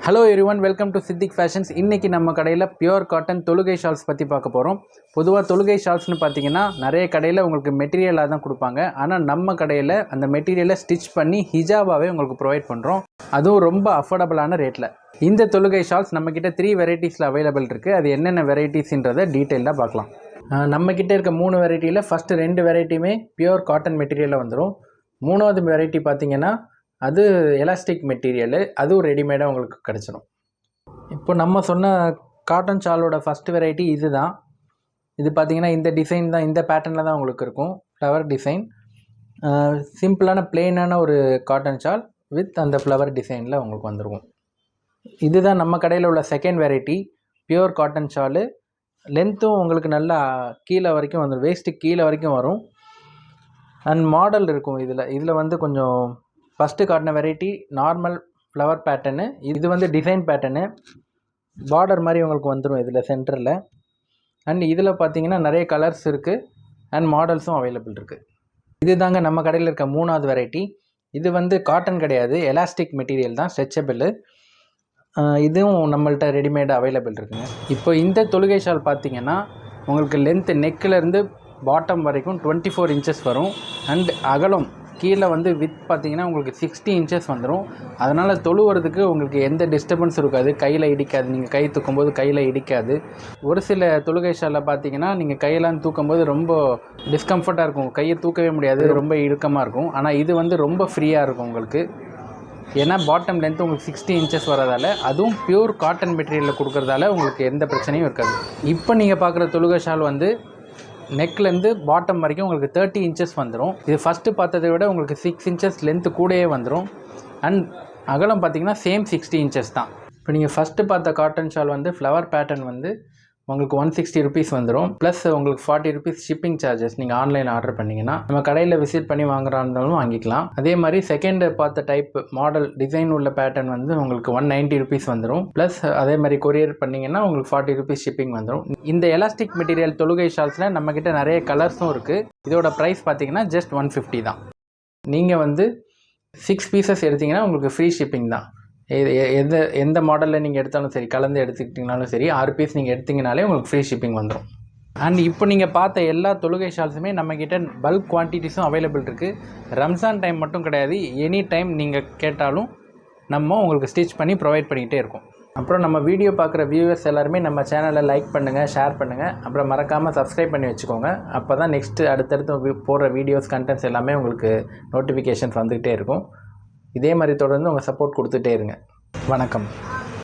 Hello everyone, welcome to Siddiq fashions. இன்றைக்கி நம்ம கடையில் பியூர் காட்டன் தொழுகை ஷால்ஸ் பற்றி பார்க்க போகிறோம். பொதுவாக தொழுகை ஷால்ஸ்னு பார்த்தீங்கன்னா நிறைய கடையில் உங்களுக்கு மெட்டீரியலாக தான் கொடுப்பாங்க. ஆனால் நம்ம கடையில் அந்த மெட்டீரியலை ஸ்டிச் பண்ணி ஹிஜாபாவே உங்களுக்கு ப்ரொவைட் பண்ணுறோம், அதுவும் ரொம்ப அஃபோர்டபுளான ரேட்டில். இந்த தொழுகை ஷால்ஸ் நம்மக்கிட்ட 3 வெரைட்டிஸில் அவைலபிள் இருக்குது. அது என்னென்ன வெரைட்டிஸ்ன்றதை டீட்டெயிலாக பார்க்கலாம். நம்மக்கிட்ட இருக்க 3 வெரைட்டியில் ஃபஸ்ட்டு 2 வெரைட்டியுமே பியூர் காட்டன் மெட்டீரியலில் வந்துடும். 3வது வெரைட்டி பார்த்திங்கன்னா அது எலாஸ்டிக் மெட்டீரியலு, அதுவும் ரெடிமேடாக உங்களுக்கு கிடச்சிடும். இப்போ நம்ம சொன்ன காட்டன் ஷாலோட ஃபஸ்ட்டு வெரைட்டி இது தான். இது பார்த்திங்கன்னா இந்த டிசைன் தான், இந்த பேட்டர்னில் தான் உங்களுக்கு இருக்கும். ஃப்ளவர் டிசைன், சிம்பிளான பிளெயினான ஒரு காட்டன் ஷால் வித் அந்த ஃப்ளவர் டிசைனில் உங்களுக்கு வந்துருக்கும். இதுதான் நம்ம கடையில் உள்ள second variety pure cotton shawl. லென்த்தும் உங்களுக்கு நல்லா கீழே வரைக்கும் வந்துடும், வேஸ்ட்டு கீழே வரைக்கும் வரும். அண்ட் மாடல் இருக்கும் இதில் வந்து கொஞ்சம் ஃபஸ்ட்டு காட்டின வெரைட்டி நார்மல் ஃப்ளவர் பேட்டர்னு, இது வந்து டிசைன் பேட்டர்னு, பார்டர் மாதிரி உங்களுக்கு வந்துடும் இதில் சென்டரில். அண்ட் இதில் பார்த்தீங்கன்னா நிறைய கலர்ஸ் இருக்குது அண்ட் மாடல்ஸும் அவைலபிள் இருக்குது. இது தாங்க நம்ம கடையில் இருக்க 3வது வெரைட்டி. இது வந்து காட்டன் கிடையாது, எலாஸ்டிக் மெட்டீரியல் தான், ஸ்ட்ரெச்சபிள். இதுவும் நம்மள்கிட்ட ரெடிமேடு அவைலபிள் இருக்குங்க. இப்போ இந்த தொழுகை ஷால் பார்த்தீங்கன்னா உங்களுக்கு லென்த்து நெக்கிலேருந்து பாட்டம் வரைக்கும் 24 இன்ச்சஸ் வரும். அண்ட் அகலம் கீழே வந்து வித் பார்த்திங்கன்னா உங்களுக்கு 60 இன்ச்சஸ் வந்துடும். அதனால் தொழுவுறதுக்கு உங்களுக்கு எந்த டிஸ்டர்பன்ஸ் இருக்காது, கையில் இடிக்காது. நீங்கள் கை தூக்கும்போது கையில் இடிக்காது. ஒரு சில தொழுகை ஷாலில் பார்த்தீங்கன்னா நீங்கள் கையெல்லாம் தூக்கும்போது ரொம்ப டிஸ்கம்ஃபர்ட்டாக இருக்கும், கையை தூக்கவே முடியாது, ரொம்ப இறுக்கமாக இருக்கும். ஆனால் இது வந்து ரொம்ப ஃப்ரீயாக இருக்கும் உங்களுக்கு. ஏன்னா பாட்டம் லென்த்து உங்களுக்கு 60 இன்ச்சஸ் வரதால், அதுவும் பியூர் காட்டன் மெட்டீரியலில் கொடுக்குறதால உங்களுக்கு எந்த பிரச்சனையும் இருக்காது. இப்போ நீங்கள் பார்க்குற தொழுகை ஷால் வந்து நெக்லேருந்து பாட்டம் வரைக்கும் உங்களுக்கு 30 இன்ச்சஸ் வந்துடும். இது ஃபஸ்ட்டு பார்த்ததை விட உங்களுக்கு 6 இன்ச்சஸ் லென்த்து கூடயே வந்துடும். அண்ட் அகலம் பார்த்திங்கன்னா சேம் 60 இன்ச்சஸ் தான். இப்போ நீங்கள் ஃபஸ்ட்டு பார்த்த காட்டன் ஷால் வந்து ஃப்ளவர் பேட்டர்ன் வந்து உங்களுக்கு 160 ருபீஸ் வந்துடும். ப்ளஸ் உங்களுக்கு 40 ருபீஸ் ஷிப்பிங் சார்ஜஸ் நீங்கள் ஆன்லைனில் ஆர்டர் பண்ணிங்கன்னா. நம்ம கடையில் விசிட் பண்ணி வாங்குறா இருந்தாலும் வாங்கிக்கலாம். அதே மாதிரி செகண்ட் பார்த்த டைப் மாடல் டிசைன் உள்ள பேட்டர்ன் வந்து உங்களுக்கு 190 ருபீஸ் வந்துடும். ப்ளஸ் அதே மாதிரி கொரியர் பண்ணிங்கன்னா உங்களுக்கு 40 ருபீஸ் ஷிப்பிங் வந்துடும். இந்த எலாஸ்டிக் மெட்டீரியல் தொழுகை ஷால்ஸில் நம்மக்கிட்ட நிறைய கலர்ஸும் இருக்குது. இதோட ப்ரைஸ் பார்த்தீங்கன்னா ஜஸ்ட் 150 தான். நீங்கள் வந்து 6 பீசஸ் எடுத்திங்கன்னா உங்களுக்கு ஃப்ரீ ஷிப்பிங் தான். எந்த மாடலில் நீங்கள் எடுத்தாலும் சரி, கலந்து எடுத்துக்கிட்டிங்கனாலும் சரி, 6 பீஸ் நீங்கள் எடுத்திங்கனாலே உங்களுக்கு ஃப்ரீ ஷிப்பிங் வந்துடும். அண்ட் இப்போ நீங்கள் பார்த்த எல்லா தொழுகை ஷால்ஸுமே நம்மக்கிட்ட பல்க் குவான்டிட்டிஸும் அவைலபிள் இருக்குது. ரம்ஜான் டைம் மட்டும் கிடையாது, எனி டைம் நீங்கள் கேட்டாலும் நம்ம உங்களுக்கு ஸ்டிச் பண்ணி ப்ரொவைட் பண்ணிக்கிட்டே இருக்கோம். அப்புறம் நம்ம வீடியோ பார்க்குற வியூவர்ஸ் எல்லாருமே நம்ம சேனலை லைக் பண்ணுங்கள், ஷேர் பண்ணுங்கள். அப்புறம் மறக்காமல் சப்ஸ்கிரைப் பண்ணி வச்சுக்கோங்க. அப்போ தான் நெக்ஸ்ட்டு அடுத்தடுத்து போடுற வீடியோஸ் கண்டென்ட்ஸ் எல்லாமே உங்களுக்கு நோட்டிஃபிகேஷன்ஸ் வந்துக்கிட்டே இருக்கும். இதே மாதிரி தொடர்ந்து உங்கள் சப்போர்ட் கொடுத்துட்டே இருங்க. வணக்கம்.